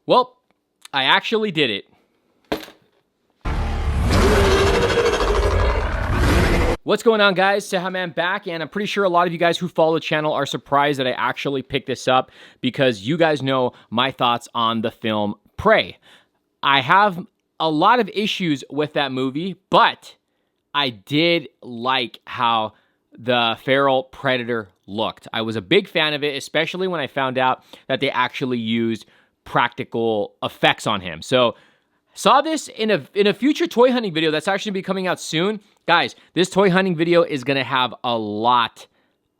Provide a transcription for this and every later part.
Well, I actually did it. What's going on, guys? Cejaman back, and I'm pretty sure a lot of you guys who follow the channel are surprised that I actually picked this up because you guys know my thoughts on the film Prey. I have a lot of issues with that movie, but I did like how the feral predator looked. I was a big fan of it, especially when I found out that they actually used practical effects on him. So saw this in a future toy hunting video that's actually be coming out soon. Guys, this toy hunting video is going to have a lot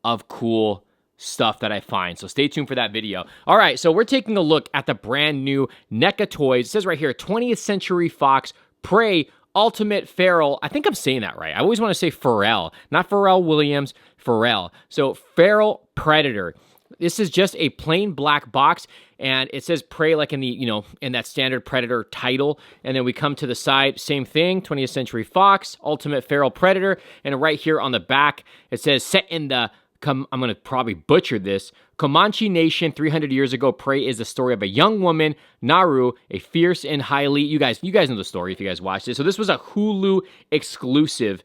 of cool stuff that I find. So stay tuned for that video. All right, so we're taking a look at the brand new Neca toys. It says right here, 20th Century Fox Prey Ultimate Feral. I think I'm saying that right. I always want to say Pharrell, not Pharrell Williams, Pharrell. So Feral Predator. This is just a plain black box, and it says Prey like in the, in that standard Predator title. And then we come to the side, same thing, 20th Century Fox, Ultimate Feral Predator. And right here on the back, it says set in the, I'm going to probably butcher this, Comanche Nation 300 years ago. Prey is the story of a young woman, Naru, a fierce and highly, you guys know the story if you guys watched it. So this was a Hulu exclusive,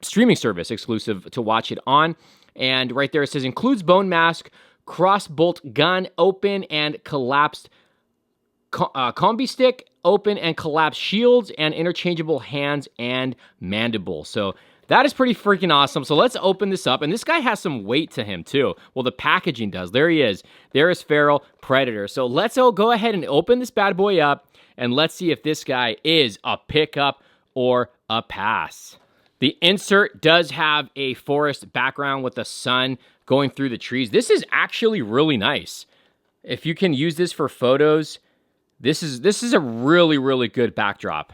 streaming service exclusive to watch it on. And right there it says, includes bone mask, cross-bolt gun, open and collapsed combi stick, open and collapsed shields, and interchangeable hands and mandible. So that is pretty freaking awesome. So let's open this up. And this guy has some weight to him too. Well, the packaging does. There he is. There is Feral Predator. So let's go ahead and open this bad boy up, and let's see if this guy is a pickup or a pass. The insert does have a forest background with the sun going through the trees. This is actually really nice. If you can use this for photos, this is a really, really good backdrop.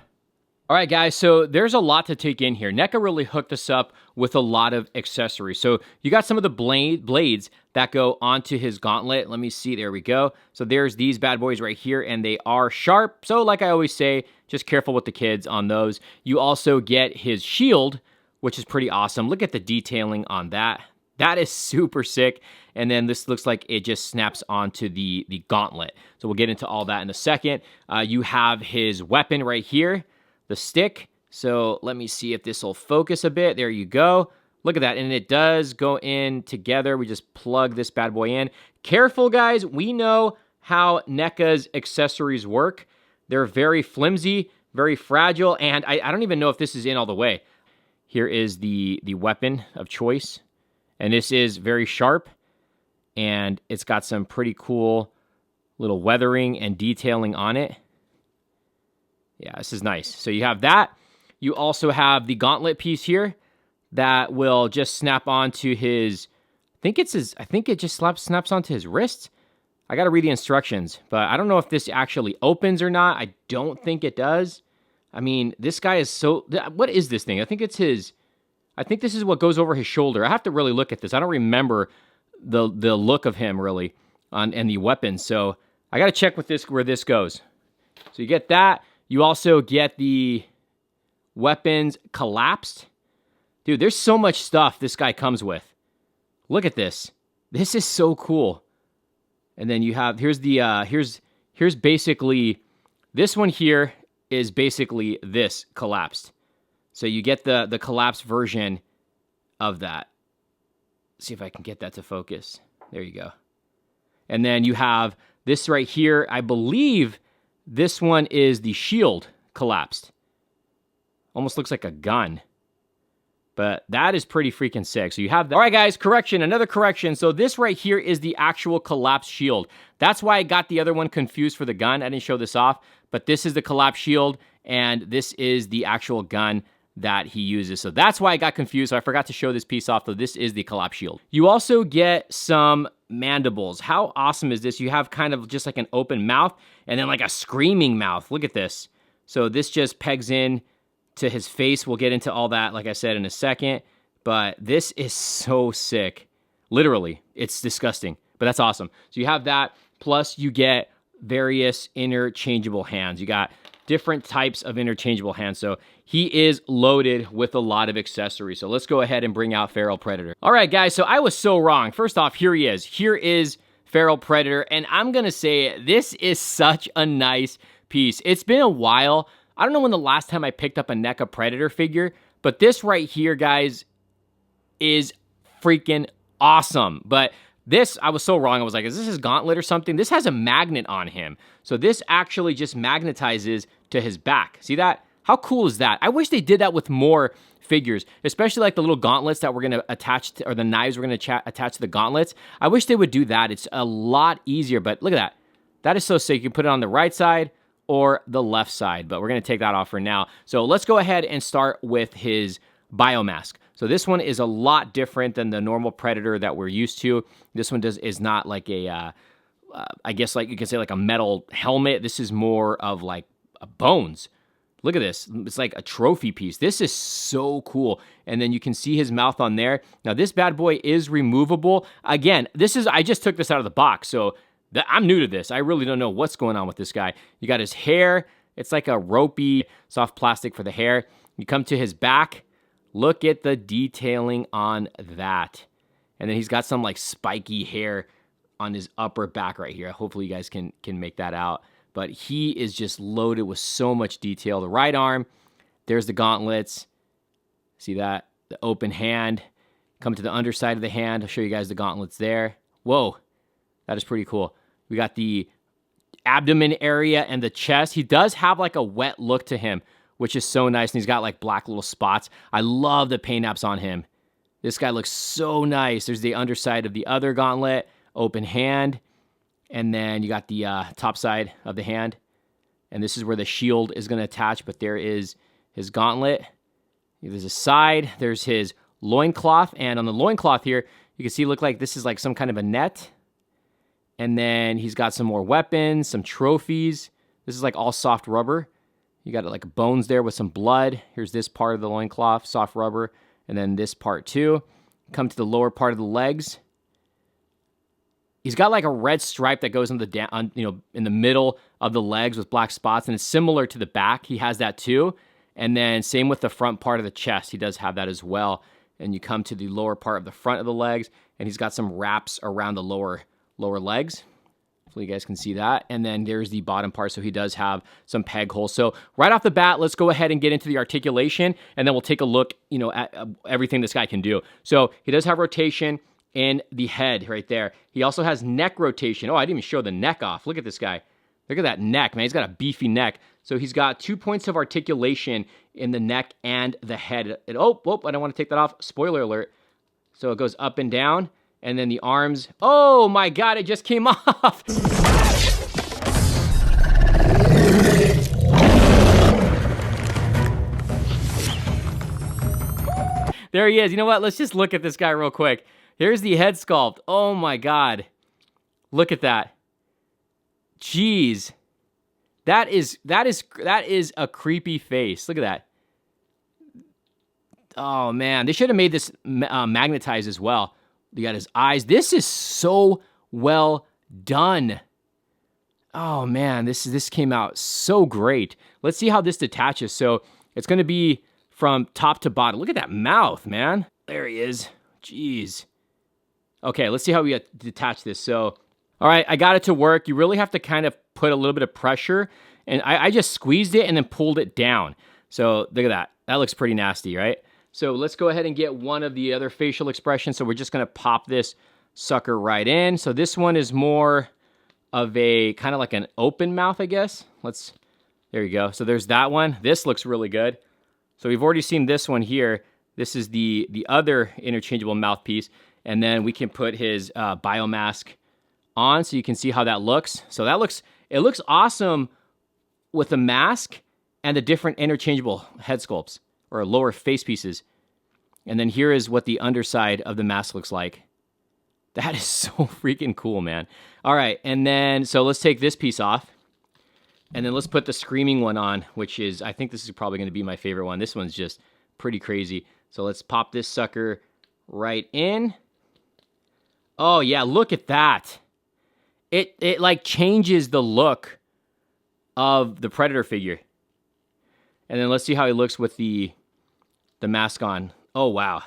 All right, guys, so there's a lot to take in here. Neca really hooked us up with a lot of accessories. So you got some of the blades that go onto his gauntlet. Let me see. There we go. So there's these bad boys right here, and they are sharp. So like I always say, just careful with the kids on those. You also get his shield, which is pretty awesome. Look at the detailing on that. That is super sick. And then this looks like it just snaps onto the gauntlet. So we'll get into all that in a second. You have his weapon right here, the stick. So let me see if this will focus a bit. There you go. Look at that. And it does go in together. We just plug this bad boy in. Careful, guys. We know how NECA's accessories work. They're very flimsy, very fragile, and I don't even know if this is in all the way. Here is the weapon of choice, and this is very sharp, and it's got some pretty cool little weathering and detailing on it. Yeah, this is nice. So you have that. You also have the gauntlet piece here that will just snap onto his, I think it just snaps onto his wrist. I got to read the instructions, but I don't know if this actually opens or not. I don't think it does. I mean, this guy is so, what is this thing? I think this is what goes over his shoulder. I have to really look at this. I don't remember the look of him really and the weapons. So I got to check with this, where this goes. So you get that. You also get the weapons collapsed. Dude, there's so much stuff this guy comes with. Look at this. This is so cool. And then you have, here's basically, this one here is basically this collapsed. So you get the collapsed version of that. Let's see if I can get that to focus. There you go. And then you have this right here. I believe this one is the shield collapsed. Almost looks like a gun. But that is pretty freaking sick. So you have that. All right, guys, another correction. So this right here is the actual collapsed shield. That's why I got the other one confused for the gun. I didn't show this off, but this is the collapsed shield, and this is the actual gun that he uses. So that's why I got confused. So I forgot to show this piece off, though. This is the collapsed shield. You also get some mandibles. How awesome is this? You have kind of just like an open mouth and then like a screaming mouth. Look at this. So this just pegs in to his face. We'll get into all that, like I said, in a second. But this is so sick. Literally, it's disgusting. But that's awesome. So you have that. Plus, you get various interchangeable hands. You got different types of interchangeable hands. So he is loaded with a lot of accessories. So let's go ahead and bring out Feral Predator. All right, guys, so I was so wrong. First off, here he is. Here is feral predator, and I'm gonna say this is such a nice piece. It's been a while. I don't know when the last time I picked up a Neca predator figure, but this right here, guys, is freaking awesome. But this, I was so wrong. I was like, is this his gauntlet or something? This has a magnet on him. So this actually just magnetizes to his back. See that? How cool is that? I wish they did that with more figures, especially like the little gauntlets that we're going to attach to, or the knives we're going to attach to the gauntlets. I wish they would do that. It's a lot easier, but look at that. That is so sick. You can put it on the right side or the left side, but we're going to take that off for now. So let's go ahead and start with his biomask. So this one is a lot different than the normal predator that we're used to. This one is not like a, I guess like you can say like a metal helmet. This is more of like bones. Look at this. It's like a trophy piece. This is so cool. And then you can see his mouth on there. Now this bad boy is removable. Again, I just took this out of the box. So I'm new to this. I really don't know what's going on with this guy. You got his hair. It's like a ropey, soft plastic for the hair. You come to his back. Look at the detailing on that. And then he's got some like spiky hair on his upper back right here. Hopefully you guys can make that out. But he is just loaded with so much detail. The right arm, there's the gauntlets. See that? The open hand. Come to the underside of the hand. I'll show you guys the gauntlets there. Whoa, that is pretty cool. We got the abdomen area and the chest. He does have like a wet look to him, which is so nice. And he's got like black little spots. I love the paint apps on him. This guy looks so nice. There's the underside of the other gauntlet, open hand. And then you got the top side of the hand. And this is where the shield is going to attach. But there is his gauntlet. There's a side. There's his loincloth. And on the loincloth here, you can see look like this is like some kind of a net. And then he's got some more weapons, some trophies. This is like all soft rubber. You got like bones there with some blood. Here's this part of the loincloth, soft rubber. And then this part too. Come to the lower part of the legs. He's got like a red stripe that goes in in the middle of the legs with black spots, and it's similar to the back. He has that too. And then same with the front part of the chest. He does have that as well. And you come to the lower part of the front of the legs, and he's got some wraps around the lower legs. Hopefully you guys can see that. And then there's the bottom part, so he does have some peg holes. So right off the bat, let's go ahead and get into the articulation, and then we'll take a look, at everything this guy can do. So he does have rotation in the head right there. He also has neck rotation. Oh, I didn't even show the neck off. Look at this guy. Look at that neck, man. He's got a beefy neck. So he's got 2 points of articulation in the neck and the head. I don't want to take that off. Spoiler alert. So it goes up and down. And then the arms. Oh my God, it just came off. There he is. You know what? Let's just look at this guy real quick. Here's the head sculpt. Oh my God. Look at that. Jeez. That is a creepy face. Look at that. Oh man, they should have made this magnetized as well. You got his eyes. This is so well done. Oh man, this came out so great. Let's see how this detaches. So it's going to be from top to bottom. Look at that mouth, man. There he is. Jeez. Okay, let's see how we detach this. So, all right, I got it to work. You really have to kind of put a little bit of pressure. And I just squeezed it and then pulled it down. So look at that. That looks pretty nasty, right? So let's go ahead and get one of the other facial expressions. So we're just going to pop this sucker right in. So this one is more of a kind of like an open mouth, I guess. There you go. So there's that one. This looks really good. So we've already seen this one here. This is the other interchangeable mouthpiece. And then we can put his biomask on so you can see how that looks. So it looks awesome with the mask and the different interchangeable head sculpts or lower face pieces. And then here is what the underside of the mask looks like. That is so freaking cool, man. All right, and then, so let's take this piece off. And then let's put the screaming one on, which is, I think this is probably going to be my favorite one. This one's just pretty crazy. So let's pop this sucker right in. Oh yeah, look at that. It like changes the look of the Predator figure. And then let's see how he looks with the mask on. Oh wow.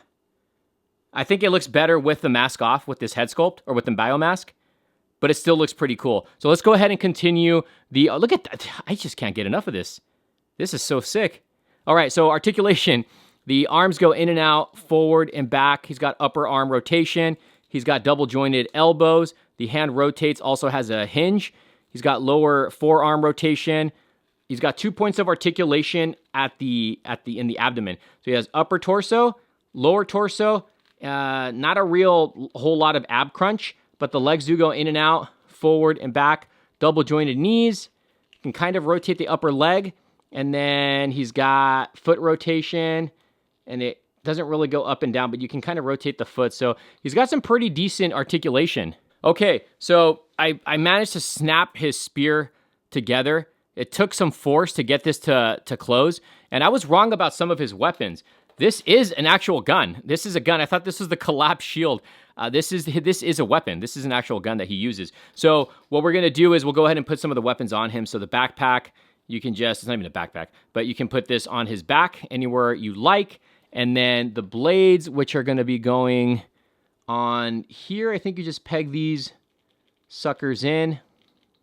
I think it looks better with the mask off with this head sculpt or with the biomask. but it still looks pretty cool. So let's go ahead and continue the, look at that. I just can't get enough of this. This is so sick. All right, so articulation. The arms go in and out, forward and back. He's got upper arm rotation. He's got double jointed elbows. The hand rotates, also has a hinge. He's got lower forearm rotation. He's got 2 points of articulation in the abdomen. So he has upper torso, lower torso, not a real whole lot of ab crunch, but the legs do go in and out, forward and back, double jointed knees. You can kind of rotate the upper leg. And then he's got foot rotation, and it doesn't really go up and down, but you can kind of rotate the foot. So he's got some pretty decent articulation. Okay, so I managed to snap his spear together. It took some force to get this to close, and I was wrong about some of his weapons. This is an actual gun. This is a gun. I thought this was the collapsed shield. This is a weapon. This is an actual gun that he uses. So what we're going to do is we'll go ahead and put some of the weapons on him. So the backpack, you can just, it's not even a backpack, but you can put this on his back anywhere you like. And then the blades, which are going to be going on here, I think you just peg these suckers in.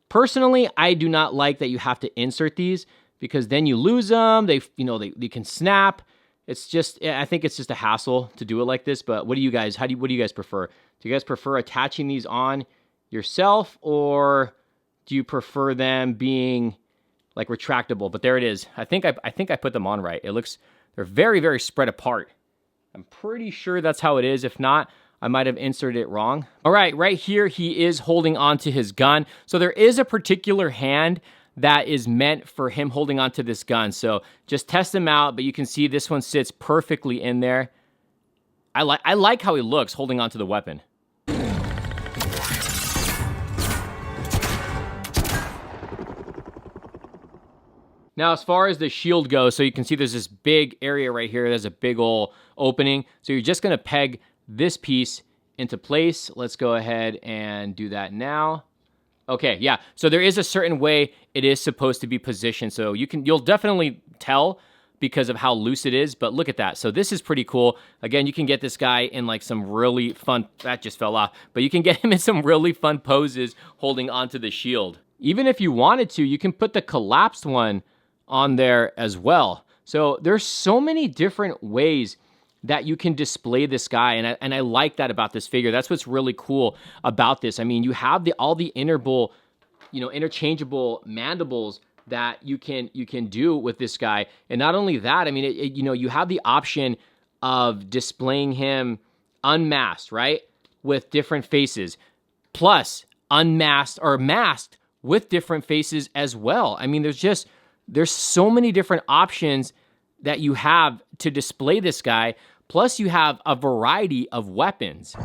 Personally, I do not like that you have to insert these because then you lose them. They can snap. It's just, I think it's just a hassle to do it like this. But what do you guys prefer? Do you guys prefer attaching these on yourself, or do you prefer them being like retractable? But there it is. I think I put them on right. They're very, very spread apart. I'm pretty sure that's how it is. If not, I might have inserted it wrong. All right, right here, he is holding onto his gun. So there is a particular hand that is meant for him holding onto this gun. So just test him out, but you can see this one sits perfectly in there. I like how he looks holding onto the weapon. Now, as far as the shield goes, so you can see there's this big area right here. There's a big old opening. So you're just going to peg this piece into place. Let's go ahead and do that now. Okay, yeah. So there is a certain way it is supposed to be positioned. So you'll definitely tell because of how loose it is, but look at that. So this is pretty cool. Again, you can get this guy in like some really fun, that just fell off, but you can get him in some really fun poses holding onto the shield. Even if you wanted to, you can put the collapsed one on there as well. So there's so many different ways that you can display this guy, and I like that about this figure. That's what's really cool about this. I mean, you have all the interchangeable mandibles that you can do with this guy, and not only that, I mean, you have the option of displaying him unmasked, right, with different faces, plus unmasked or masked with different faces as well. I mean, there's so many different options that you have to display this guy. Plus, you have a variety of weapons.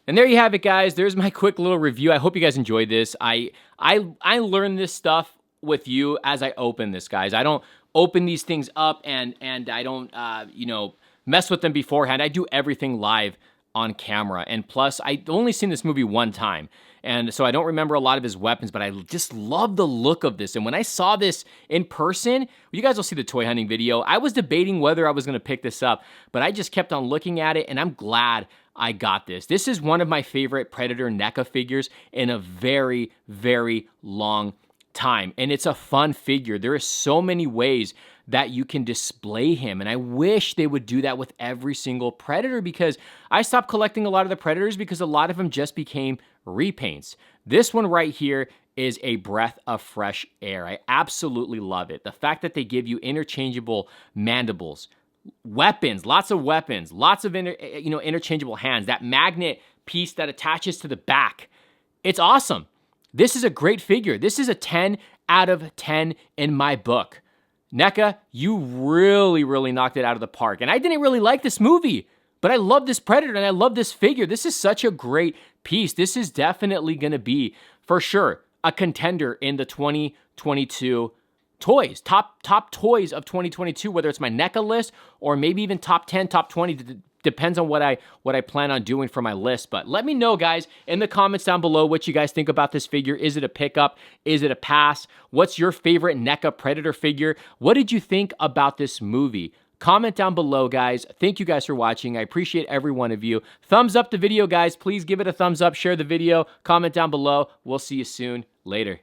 And there you have it, guys. There's my quick little review. I hope you guys enjoyed this. I learned this stuff with you as I open this, guys. I don't open these things up and I don't mess with them beforehand. I do everything live on camera. And plus, I've only seen this movie one time. And so I don't remember a lot of his weapons, but I just love the look of this. And when I saw this in person, you guys will see the toy hunting video. I was debating whether I was going to pick this up, but I just kept on looking at it, and I'm glad I got this. This is one of my favorite Predator NECA figures in a very, very long time. And it's a fun figure. There are so many ways that you can display him. And I wish they would do that with every single Predator, because I stopped collecting a lot of the Predators because a lot of them just became repaints. This one right here is a breath of fresh air. I absolutely love it. The fact that they give you interchangeable mandibles, weapons, lots of interchangeable hands, that magnet piece that attaches to the back. It's awesome. This is a great figure. This is a 10 out of 10 in my book. NECA, you really, really knocked it out of the park. And I didn't really like this movie, but I love this Predator and I love this figure. This is such a great piece. This is definitely going to be, for sure, a contender in the 2022 toys. Top toys of 2022, whether it's my NECA list or maybe even top 10, top 20, depends on what I plan on doing for my list. But let me know, guys, in the comments down below what you guys think about this figure. Is it a pickup? Is it a pass? What's your favorite NECA Predator figure? What did you think about this movie? Comment down below, guys. Thank you guys for watching. I appreciate every one of you. Thumbs up the video, guys. Please give it a thumbs up. Share the video. Comment down below. We'll see you soon. Later.